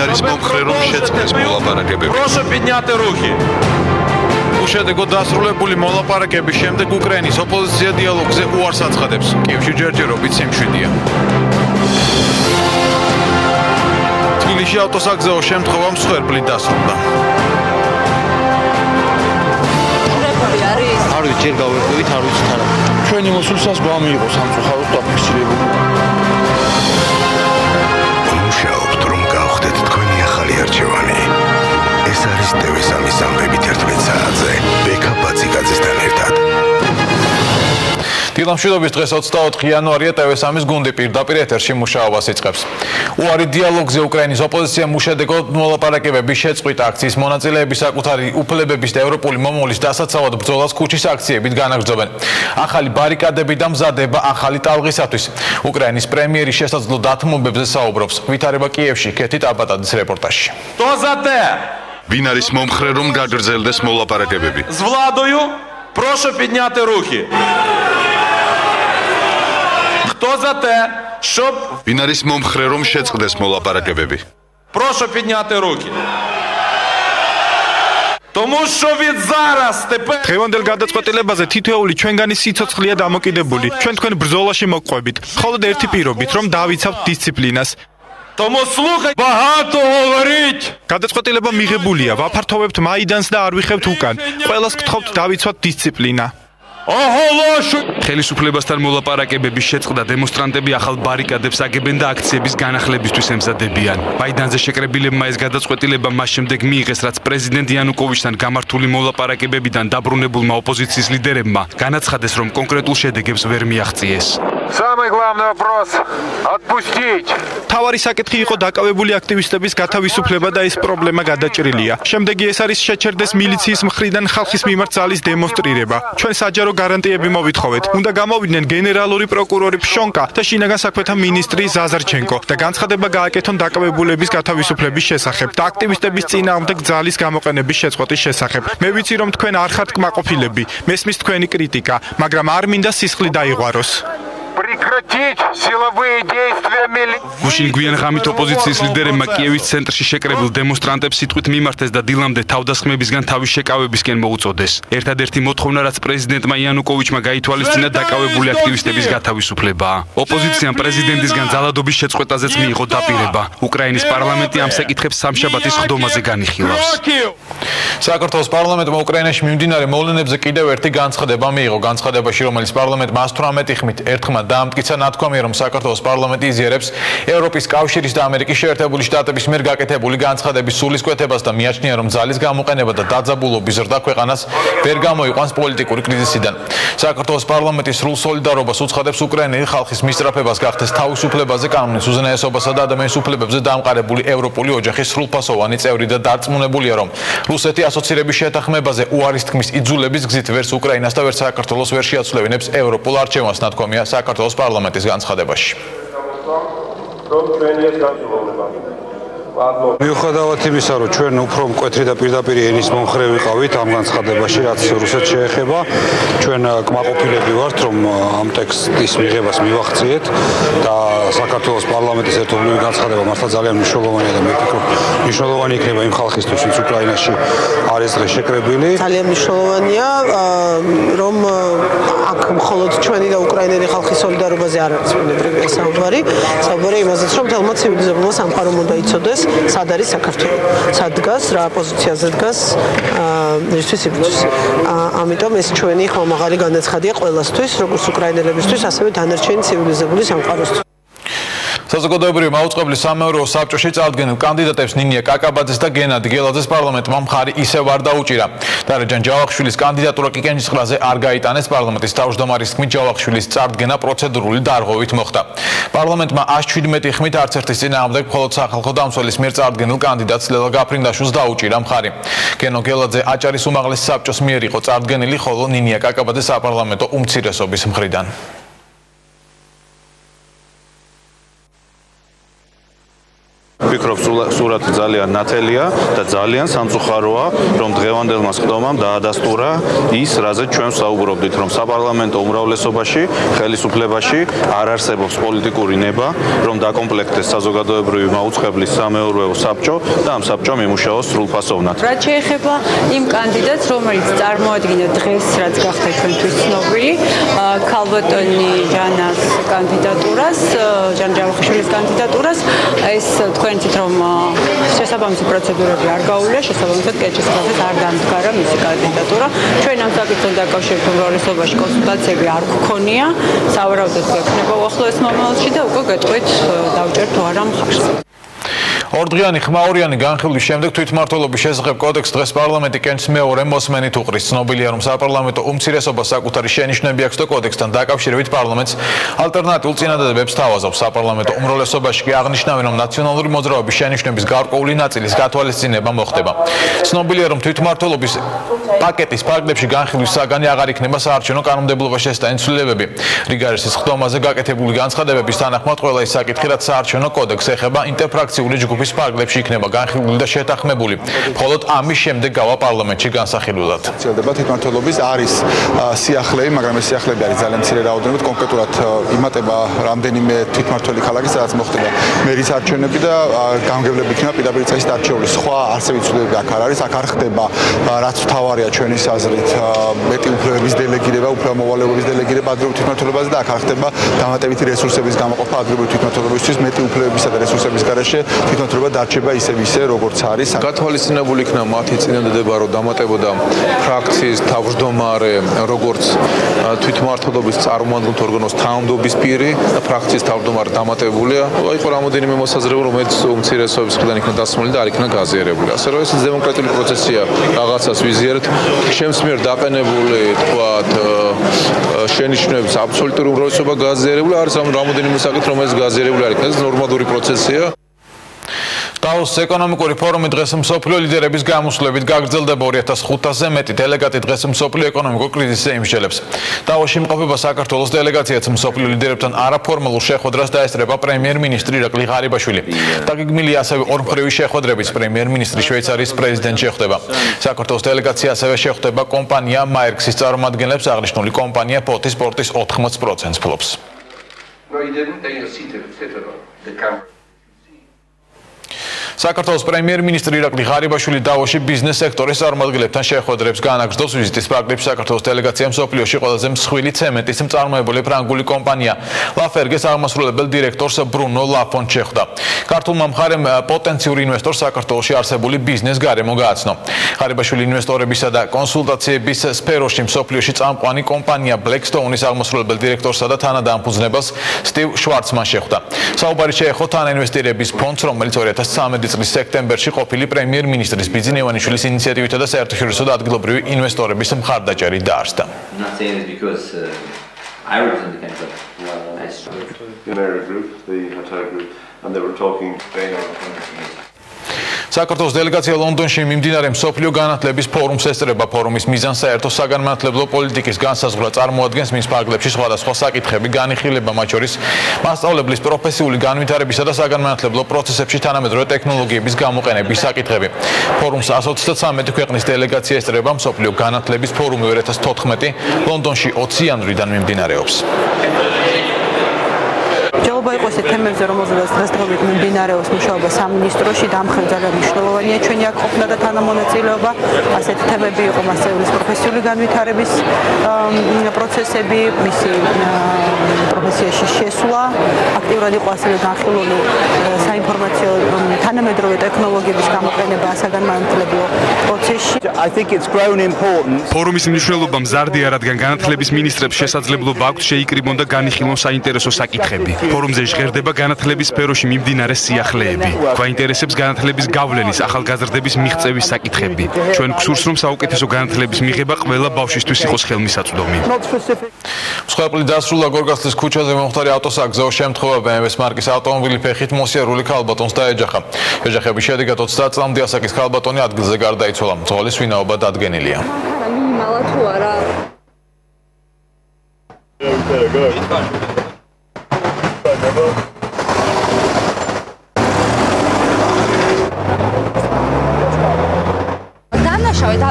არის მომხრე რომ შეწყდეს მოლაპარაკებები. Прошу поднять руки. უშედეგოდ დასრულებული მოლაპარაკების შემდეგ უკრაინის ოპოზიცია დიალოგზე უარს აცხადებს. კიევში ჯერჯერობით სიმშვიდეა. თბილისში ავტოსაგზაო შემთხვევა მსხვერპლით დასრულდა. არ ვიცი, ჯერ გავერკვევით, არ ვიცი თან. ჩვენი მოსულსაც ბამი იყო სამწუხაროდ დაფიქსირებული. მუშაობთ, რომ გავხდეთ თქვენი ახალი არჩევანი. ეს არის TV3-ის ამბებით 11 საათზე. ბექა ბაციკაძესთან ერთად. დილამშვიდობის დღეს 24 იანვარია TV3-ის გუნდი პირდაპირ ეთერში მუშაობას იწყებს. უარი დიალოგზე უკრაინის ოპოზიციამ უშედეგოდ მოლაპარაკებების შეწყვიტა აქციის მონაწილეები საკუთარი უფლებების და ევროპული მომავლის დასაცავად ბრძოლას ქუჩის აქციებით განაგრძობენ. ახალი ბარიკადები და მზადება ახალი ტალღისათვის. უკრაინის პრემიერი შესაძლო დათმობებზე საუბრობს. ვითარება კიევში, კეთი ტაბატაძის რეპორტაჟში. Кто за те? ვინ არის მომხრე რომ გაგრძელდეს მოლაპარაკებები? С владою, прошу поднять руки. Кто за те, чтоб... ვინ არის მომხრე რომ შეწყდეს მოლაპარაკებები? Прошу поднять руки. Тому що від зараз тепер... დღევანდელ გადაწყვეტილებაზე თითოეული ჩვენგანი სიცოცხლეა დამოკიდებული. ჩვენ თქვენ ბრძოლაში მოყვებით. მხოლოდ ერთი პირობით, რომ დავიცავთ დისციპლინას. Тому слухай, багато говорить. გადაწყვეტილება მიღებულია, ვაფართოვებთ მაიდანს და არ ვიხევთ უკან. ყველას გთხოვთ დავიცვათ დისციპლინა. Оголошу. ხელისუფლებასთან მოლაპარაკებების შეწყდა დემონსტრანტები ახალ ბარიკადებს აგებენ და აქციების განახლებისთვის ემზადებიან. მაიდანზე შეკრებილებმა ეს გადაწყვეტილება მას შემდეგ მიიღეს, რაც პრეზიდენტ იანუკოვიჩთან გამართული მოლაპარაკებებიდან დაბრუნებულმა ოპოზიციის ლიდერებმა განაცხადეს, რომ კონკრეტულ შედეგებს ვერ მიაღწიეს. Самый главный вопрос – отпустить. თავარი საკითხი იყო დაკავებული აქტივისტების გათავისუფლება და ეს პრობლემა გადაჭრილია. შემდეგი ეს არის შეჩერდეს მილიციის მხრიდან ხალხის მიმართ ძალის დემონსტრირება. ჩვენ საჯარო გარანტიები მოვითხოვეთ. უნდა გამოვიდნენ გენერალური პროკურორი ფშონკა და შინაგან საქმეთა მინისტრი ზაზარჩენკო და განცხადება გააკეთონ დაკავებულების გათავისუფლების შესახებ და აქტივისტების წინააღმდეგ ძალის გამოყენების შეწყვეტის შესახებ. მე ვიცი რომ თქვენ არ ხართ კმაყოფილები. მესმის თქვენი კრიტიკა, მაგრამ არ მინდა სისხლი დაიღვაროს. Прекратить силовые действия милиции. გუშინ გვიან ღამით ოპოზიციის ლიდერებმა კიევის ცენტრში შეკრებილ დემონსტრანტებს სიტყვით მიმართეს და დილამდე თავდასხმებისგან თავის შეკავებისკენ მოუწოდეს. ერთადერთი მოთხოვნა, რაც პრეზიდენტმა იანუკოვიჩმა გაითვალისწინა, დაკავებული აქტივისტების გათავისუფლებაა. ოპოზიციამ პრეზიდენტისგან ძალადობის შეწყვეტაზეც მიიღო დაპირება. უკრაინის პარლამენტი ამ საკითხებს სამშაბათის ხდომაზე განიხილავს. საქართველოს პარლამენტმა უკრაინაში მიმდინარე მოვლენებზე კიდევ ერთი განცხადება მიიღო. განცხადებაში, რომელიც პარლამენტმა 118 ხმით ერთხმად დაამტკიცა, ნათქვამია, რომ საქართველოს პარლამენტი იზიარებს ევროპის კავშირის და ამერიკის შეერთებული შტატების მიერ გაკეთებული განცხადების სულისკვეთებას და მიაჩნია, რომ ძალის გამოყენება და დაძაბულობის ზრდა ქვეყანას ვერ გამოიყვანს პოლიტიკური კრიზისიდან. საქართველოს პარლამენტი სრულ სოლიდარობას უცხადებს უკრაინელი ხალხის მისწრაფებას გახდეს თავისუფლებაზე, კანონის უზენაესობასა და ადამიანის უფლებებზე დამყარებული ევროპული ოჯახის სრულფასოვანი წევრი და დარწმუნებულია, რომ რუსეთი ასოცირების შეთანხმებაზე უარის თქმის იძულების გზით ვერც უკრაინას და ვერც საქართველოს ვერ შეაცვლევინებს ევროპულ არჩევანს, ნათქვამია საქართველოს პარლამენტის განცხადებაში. მიუხედავად იმისა, რომ ჩვენ უფრო მკვეთრი და პირდაპირ ენის მომხრე ვიყავით ამ განცხადებაში, რაც რუსეთს შეეხება, ჩვენ კმაყოფილები ვართ, რომ ამ ტექსტის მიღებას მივახციეთ და საქართველოს პარლამენტის ერთობლივი განცხადება მართლა ძალიან მნიშვნელოვანია და მე ვფიქრობ, მნიშვნელოვანი იქნება იმ ხალხისთვის, ვინც უკრაინაში არის დღეს შეკრებილი. ძალიან მნიშვნელოვანია, რომ აქ მხოლოდ ჩვენი და უკრაინელი ხალხის სოლიდარობაზე არ არის ბუნებრივია საუბარი, საუბარია იმაზეც, რომ თელმა ცივილიზებულმა სამყარომ უნდა იცოდეს, სად არის საქართველო, სად დგას, რა პოზიციაზე დგას ერთვის იბრძვის. ამიტომ ეს ჩვენი ხმამაღალი განაცხადია ყველასთვის, როგორც უკრაინელებისთვის, ასევე დანარჩენი ცივილიზებული სამყაროსთვის. საზოგადოებრივი მაუწყებლის სამეურვეო საბჭოში წარდგენილ კანდიდატებს ნინია კაკაბაძეს და გენადი გელაძეს პარლამენტმა მხარი ისევ არ დაუჭირა. დარეჯან ჯავახიშვილის კანდიდატურა კიკენჭისყრაზე არ გაიტანეს. პარლამენტის თავმჯდომარის თქმით, ჯავახიშვილის წარდგენა პროცედურული დარღვევით მოხდა. პარლამენტმა 117 ხმით არც ერთის წინააღმდეგ მხოლოდ სახალხო დამცველის მიერ წარდგენილ კანდიდატს ლელა გაფრინდაშვილს დაუჭირა მხარი. გენო გელაძე აჭარის უმაღლეს საბჭოს მიერ იყო წარდგენილი, ხოლო ნინია კაკაბაძე საპარლამენტო უმცირესობის მხრიდან. ვფიქრობ, სურათი ძალიან ნათელია და ძალიან სამწუხაროა, რომ დღევანდელმა სხდომამ დაადასტურა ის, რაზეც ჩვენ საუბრობდით, რომ საპარლამენტო უმრავლესობაში, ხელისუფლებაში არ არსებობს პოლიტიკური ნება, რომ დაკომპლექტდეს საზოგადოებრივი მაუწყებლის სამეურვეო საბჭო და ამ საბჭომ იმუშაოს სრულფასოვნად. რაც შეეხება იმ კანდიდატს, რომელიც წარმოადგენდა დღეს, რაც გახდა ჩვენთვის ცნობილი, ქალბატონი ჟანას კანდიდატურას, ჟან ჯავახიშვილის კანდიდატურას, ეს თქვენ იცით, რომ შესაბამისი პროცედურები არ გაუვლია, შესაბამისად კეჭის ხელით არ დამდგარა მისი კანდიდატურა. ჩვენ ამ საკითხთან დაკავშირებით უმრავლესობაში კონსულტაციები არ გვქონია, სავარაუდოდ გვექნება უახლოეს მომავალში და უკვე გეტყვით დავჭერთ თუ არა მხარს. ორდღიანი ხმაურიანი განხილვის შემდეგ თვითმმართველობის შესახებ კოდექსს დღეს პარლამენტი კენჭს მეორე მოსმენით უყრის. ცნობილია, რომ საპარლამენტო უმცირესობას საკუთარი შენიშვნები აქვს და კოდექსთან დაკავშირებით პარლამენტს ალტერნატიულ წინადადებებს თავაზობს. საპარლამენტო უმრავლესობაში კი აღნიშნავენ, რომ ნაციონალური მოძრაობის შენიშვნების გარკვეული ნაწილის გათვალისწინება მოხდება. ცნობილია, რომ თვითმმართველობის პაკეტის ფარგლებში განხილვის საგანი აღარ იქნება საარჩევნო კანონმდებლობაში შესტანი ცვლილებები. რიგარესის ხდომაზე გაკეთებული განცხადებების თანახმად ყველა ის საკითხი, რაც საარჩევნო კოდექსს ეხება, ინტერფრაქციული ჯგუფის ფარგლებში იქნება განხილული და შეთანხმებული. მხოლოდ ამის შემდეგ გავა პარლამენტში განსახილველად. თვითმმართველობის არის სიახლეები, მაგრამ ეს სიახლეები არის ძალიან მცირე რაოდენობით, კონკრეტულად იმატება რამდენიმე თვითმმართველი ქალაქი, სადაც მოხდება მერის არჩევნები და გამგებლები იქნება პირდაპირ წესით არჩეული. სხვა არსებითი ცვლილებები აქ არ არის, აქ არ ხდება რაც მთავარია ჩვენი აზრით, მეტი უფლებების დელეგირება, უფლებამოვალეობის დელეგირება ადრეულ თვითმმართველობაზე და აქ არ ხდება დამატებითი რესურსების გამოყოფა ადრეული თვითმმართველობისთვის მეტი უფლებებისა და რესურსების გარეშე თვითმმართველობა დარჩება ისე როგორც არის. გათვალისწინებული იქნება მათი წინადადება, რომ დამატებოდა ფრაქციის თავმჯდომარე, როგორც თვითმმართველობის წარმოადგენლ ორგანოს თანამდებობის პირი და ფრაქციის თავმჯდომარე დამატებულია. იყო რამოდენიმე მოსაზრება, რომელიც უმცირესობის მხრიდან იქნა დასმული და არ იქნა გაზიარებული. ასე რომ ეს დემოკრატიული პროცესია, რაღაცას ვიზიარებთ. ჩემს მიერ დაყენებული, თქვათ, შენიშვნების აბსოლუტური უმრავლესობა გაზიარებული არის, ამ რამოდენიმე საკითხი, რომელიც გაზიარებული არ იქნა. ეს ნორმალური პროცესია. დაოს ეკონომიკური ფორუმი დღეს მსოფლიო ლიდერების გამოსვლებით გაგრძელდება 2500-ზე მეტი დელეგატი დღეს მსოფლიო ეკონომიკურ კრიზისზე იმსჯელებს. დაოსში იმყოფება საქართველოს დელეგაციაც მსოფლიო ლიდერებთან არაფორმალურ შეხვედრას დაესწრება პრემიერ-მინისტრი ირაკლი ღარიბაშვილი. დაგეგმილია ასევე ორმხრივი შეხვედრების პრემიერ-მინისტრი შვეიცარიის პრეზიდენტი შეხვდება. საქართველოს დელეგაცია ასევე შეხვდება კომპანია მაერქსის წარმომადგენლებს, აღნიშნული კომპანია ფოთის სპორტის 80%-ს ფლობს. საქართველოს პრემიერ-მინისტრი ირაკლი ღარიბაშვილი დავოში ბიზნეს სექტორის წარმომადგენლებთან შეხვედრებს განაგრძობს. ვიზიტის ფარგლებში საქართველოს დელეგაცია მსოფლიოში ყველაზე მსხვილი ცემენტის მწარმოებელი ფრანგული კომპანია ლაფერგეს აღმასრულებელ დირექტორს ბრუნო ლაფონს შეხვდა. ქართულმა მხარემ პოტენციური ინვესტორს საქართველოში არსებული ბიზნეს გარემო გააცნო. ღარიბაშვილი ინვესტორებისა და კონსულტაციების სფეროში მსოფლიოში წამყვანი კომპანია Blackstone-ის აღმასრულებელ დირექტორსა და თანადამფუძნებელს სტივ შვარცმანს შეხვდა. საუბარი შეეხო თანაინვესტირების ფონდს, რომელიც 2013 წლის სექტემბერში ყოფილი პრემიერ-მინისტრის ბიძინა ივანიშვილის ინიციატივითა და საერთაშორისო და ადგილობრივი ინვესტორების მხარდაჭერით დაარსდა. საქართველოს დელეგაცია ლონდონში მიმდინარე მსოფლიო განათლების ფორუმს ესწრება. ფორუმის მიზანს საერთო საგანმანათლებლო პოლიტიკის განსაზღვრა წარმოადგენს. მის ფარგლებში სხვადასხვა საკითხები განიხილება, მათ შორის მასწავლებლის პროფესიული განვითარებისა და საგანმანათლებლო პროცესებში თანამედროვე ტექნოლოგიების გამოყენების საკითხები. ფორუმს 123 ქვეყნის დელეგაცია ესწრება. მსოფლიო განათლების ფორუმი 2014 ლონდონში 20 იანვრიდან მიმდინარეობს. ჯობა იყო ეს თემებზე, რომელზეც დღესდღეობით მიმდინარეობს მუშაობა სამინისტროში, დამხელ ძალიან მნიშვნელოვანია ჩვენი აქ ყოფნა და თანამონაწილეობა. ასეთი თემები იყო მასწავლებლის პროფესიული განვითარების პროცესები, მისი პროფესიაში შესვლა, აქტიურად იყო ასევე განხილული საინფორმაციო თანამედროვე ტექნოლოგიების გამოყენება საგანმანათლებლო პროცესში. ფორუმის მნიშვნელობა მზარდია, რადგან განათლების მინისტრებს შესაძლებლობა აქვთ შეიკრიბონ და განიხილონ საინტერესო საკითხები. ფორუმზე ჟღერდება განათლების სფეროში მიმდინარე სიახლეები. გვაინტერესებს განათლების გავლენის, ახალგაზრდების მიღწევის საკითხები. ჩვენ გსურს, რომ საუკეთესო განათლების მიღება ყველა ბავშვისთვის იყოს ხელმისაწვდომი. მსხვერპლი დასრულდა გორგასლის ქუჩაზე მომხდარი ავტოსაგზაო შემთხვევა. BMW-ს მარკის ავტომობილი ფეხით მოსიარული ქალბატონს დაეჯახა. ეჯახების შედეგად 30 წლამდე ასაკის ქალბატონი ადგილზე გარდაიცვალა. მძღოლის ვინაობა დადგენილია. იმალა თუ არა.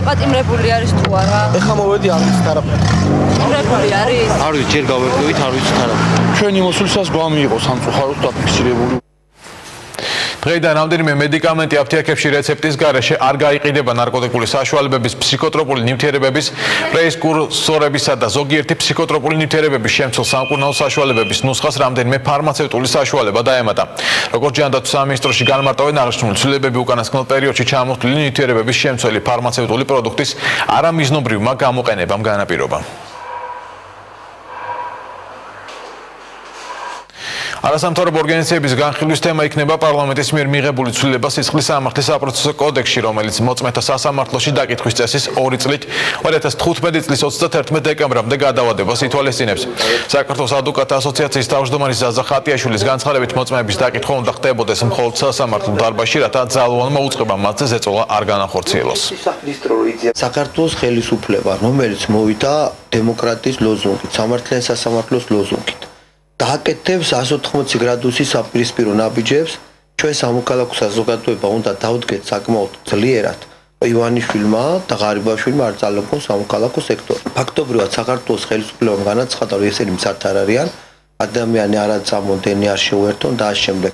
დაპატიმრებული არის თუ არა? ეხლა მოვედი არ ვიცით არაფერი. დაპატიმრებული არის? არ ვიცი, ჯერ გავერკვევით, არ ვიცით არაფერი. ჩვენი მოსვლისას გვამიიღო სამწუხაროდ დაფიქსირებული. დღეიდან რამდენიმე მედიკამენტი აფთიაქებში რეცეპტის გარეშე არ გაიყიდება ნარკოტიკული საშუალებების, ფსიქოტროპული ნივთიერებების, პრეისკურსორებისა და ზოგიერთი ფსიქოტროპული ნივთიერებების შემცველ სამკურნალო საშუალებების ნუსხას რამდენიმე ფარმაცევტული საშუალება დაემატა. როგორც ჯანდაცვის სამინისტროში განმარტოვენ, აღნიშნული ცვლილებები უკანასკნელ პერიოდში ჩამოთვლილი ნივთიერებების შემცველი ფარმაცევტული პროდუქტის არამიზნობრივმა გამოყენებამ განაპირობა. არასამთავრობო ორგანიზაციების განხილვის თემა იქნება პარლამენტის მიერ მიღებული ცვლილება სისხლის სამართლის საპროცესო კოდექსში, რომელიც მოწმეთა სასამართლოში დაკითხვის წესის 2 წლით 2015 წლის 31 დეკემბრამდე გადავადებას ითვალისწინებს. საქართველოს ადვოკატთა ასოციაციის თავმჯდომარე ზაზა ხატიაშვილის განცხადებით, მოწმეების დაკითხვა უნდა ხდებოდეს მხოლოდ სასამართლო დარბაზში, რათა ძალოვანმა უწყებამ მათზე ზეწოლა არ განახორციელოს. საქართველოს ხელისუფლება, რომელიც მოვიდა დემოკრატიის ლოზუნგით, სამართლიან სასამართლოს ლოზუნგით, დააკეთებს 180 გრადუსის საპირისპირო ნაბიჯებს, ჩვენ სამოქალაქო საზოგადოება უნდა დავდგეთ საკმაოდ ძლიერად ივანიშვილმა და ღარიბაშვილმა არ წალებონ სამოქალაქო სექტორი. ფაქტობრივად საქართველოს ხელისუფლებამ განაცხადა, რომ ესენი მცად არ არიან, ადამიანი არ აწამონდენი, არ შეუერთონ და ამ შემდეგ.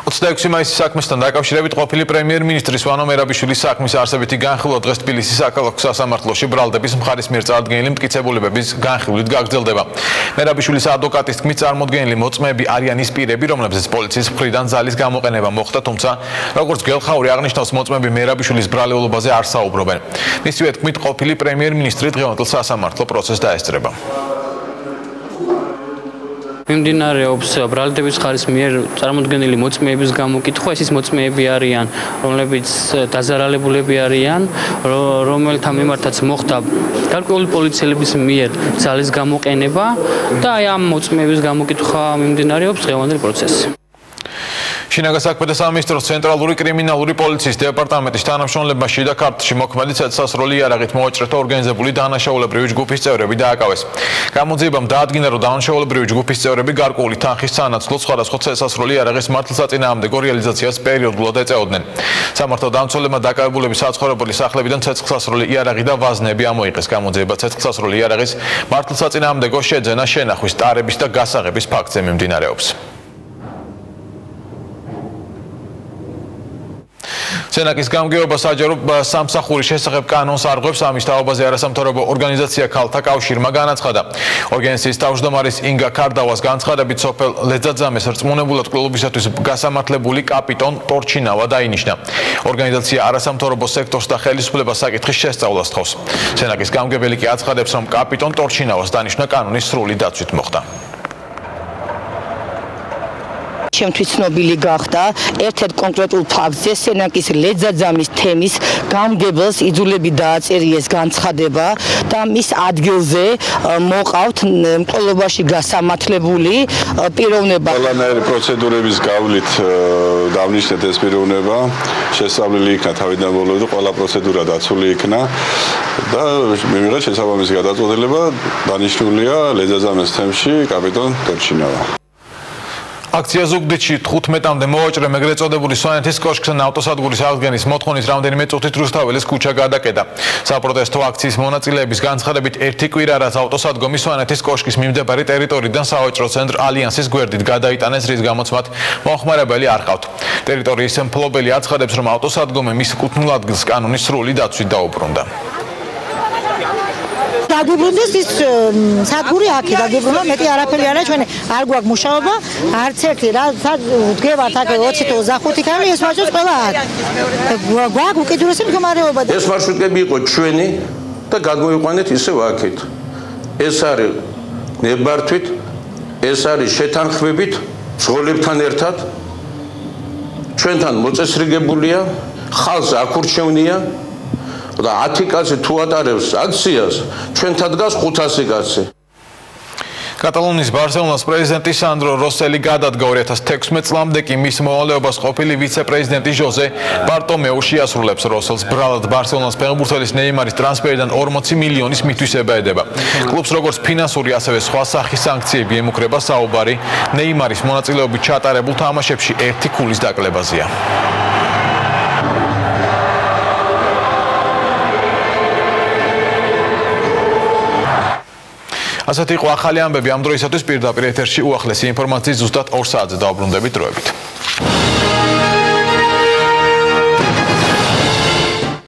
26 მაისის საქმესთან დაკავშირებით ყოფილი პრემიერ-მინისტრის ვანო მერაბიშვილის საქმის არსებითი განხილვა დღეს თბილისის საქალაქო სასამართლოში ბრალდების მხარის მიერ წარდგენილი მტკიცებულებების განხილვით გაგრძელდება. მერაბიშვილის ადვოკატის თქმით, წარმოდგენილი მოწმეები არიან ის პირები, რომლებზეც პოლიციის მხრიდან ძალის გამოყენება მოხდა, თუმცა როგორც გელხაური აღნიშნავს, მოწმეები მერაბიშვილის ბრალეულობაზე არ საუბრობენ. მისივე თქმით, ყოფილი პრემიერ-მინისტრი დღევანდელ სასამართლო პროცესს დაესწრება. მიმდინარეობს ბრალდების მხარის მიერ წარმოდგენილი მოწმეების გამოკითხვა. ეს მოწმეები არიან, რომლებიც დაზარალებულები არიან, რომელთა მიმართაც მოხდა გარკვეული პოლიციელების მიერ ძალის გამოყენება და აი ამ მოწმეების გამოკითხვა მიმდინარეობს დღევანდელ პროცესში. შინაგან საქმეთა სამინისტროს ცენტრალური კრიმინალური პოლიციის დეპარტამენტის თანამშრომლებმა შიდა ქართლში მოქმედი ცეცხლსასროლი იარაღით მოვაჭრეთა ორგანიზებული დანაშაულებრივი ჯგუფის წევრები დააკავეს. გამოძიებამ დაადგინა, რომ დანაშაულებრივი ჯგუფის წევრები გარკვეული თანხის სანაცვლოდ სხვადასხვა ცეცხლსასროლი იარაღის მართლსაწინააღმდეგო რეალიზაციას პერიოდულად ეწეოდნენ. სამართალ დამცველებმა დაკავებულების საცხოვრებელი სახლებიდან ცეცხლსასროლი იარაღი და ვაზნები ამოიღეს. გამოძიება ცეცხლსასროლი იარაღის მართლსაწინააღმდეგო შეძენა, შენახვის, ტარების და გასაღების ფაქტზე მიმდინარეობს. სენაკის გამგეობა საჯარო სამსახურის შესახებ კანონს არღვევს. ამის თაობაზე არასამთავრობო ორგანიზაცია ქალთა კავშირმა განაცხადა. ორგანიზაციის თავმჯდომარის ინგა ქარდავას განცხადებით, სოფელ ლეძაძამეს რწმუნებულად კლუბისათვის გასამართლებული კაპიტონ ტორჩინავა დაინიშნა. ორგანიზაცია არასამთავრობო სექტორს და ხელისუფლებას საკითხის შესწავლას თხოვს. სენაკის გამგებელი კი აცხადებს, რომ კაპიტონ ტორჩინავას დანიშვნა კანონის სრული დაცვით მოხდა. ჩემთვის ცნობილი გახდა ერთ-ერთ კონკრეტულ ფაქტზე სენაკის ლეძაძამის თემის გამგებელს იძულები დააწერიეს განცხადება და მის ადგილზე მოყავთ მკვლელობაში გასამართლებული პიროვნება. ყველანაირი პროცედურების გავლით დავნიშნეთ ეს პიროვნება, შესწავლილი იქნა თავიდან ბოლომდე, ყველა პროცედურა დაცული იქნა და მივიღეთ შესაბამისი გადაწყვეტილება, დანიშნულია ლეძაძამის თემში კაპიტონ ტორჩინავა. აქცია ზუგდიდში 15-მდე მოვაჭრე ეგრეთ წოდებული სვანეთის კოშკთან ავტოსადგურის აღდგენის მოთხოვნით რამდენიმე წუთით რუსთაველის ქუჩა გადაკეტა. საპროტესტო აქციის მონაწილეების განცხადებით, ერთი კვირა რაც ავტოსადგომი სვანეთის კოშკის მიმდებარე ტერიტორიიდან სავაჭრო ცენტრ ალიანსის გვერდით გადაიტანეს, რის გამოც მათ მომხმარებელი არ ყავთ. ტერიტორიის მფლობელი აცხადებს, რომ ავტოსადგომი მის კუთვნილ ადგილს კანონის სრული დაცვით დაუბრუნდა. დაგიბრუნდეს ის სადგური აქ დაგიბრუნდა, მეტი არაფერი არა, ჩვენ არ გვაქვს მუშაობა, არც ერთი რა დგევართ აქ 20-25 ქალი, ეს ვაჭრობს ყველა აქ. გვაქვს უკიდურესი მდგომარეობა. ეს მარშრუტები იყო ჩვენი და გადმოიყვანეთ ისევ აქეთ. ეს არის ნებართვით, ეს არის შეთანხმებით, ზღოლებთან ერთად. ჩვენთან მოწესრიგებულია, ხალხს აქურჩევნია. და 10 კაცი თუ ატარებს აქციას, ჩვენთან დგას 500 კაცი. კატალონიის ბარსელონას პრეზიდენტი სანდრო როსელი გადადგა 2016 წლამდე კი მის მოვალეობას ყოფილი ვიცე-პრეზიდენტი ჟოზე ბარტომეუ შეასრულებს. როსელს ბრალად ბარსელონას ფეხბურთელის ნეიმარის ტრანსფერიდან 40 მილიონის მითვისება ედება. კლუბს როგორც ფინანსური, ასევე სხვა სახის სანქციები ემუქრება. საუბარი ნეიმარის მონაწილეობით ჩატარებულ თამაშებში 1 ქულის დაკლებაზეა. ასეთი იყო ახალი ამბები ამ დროისათვის პირდაპირ ეთერში უახლესი ინფორმაციის ზუსტად 2 საათზე დავბრუნდებით დროებით.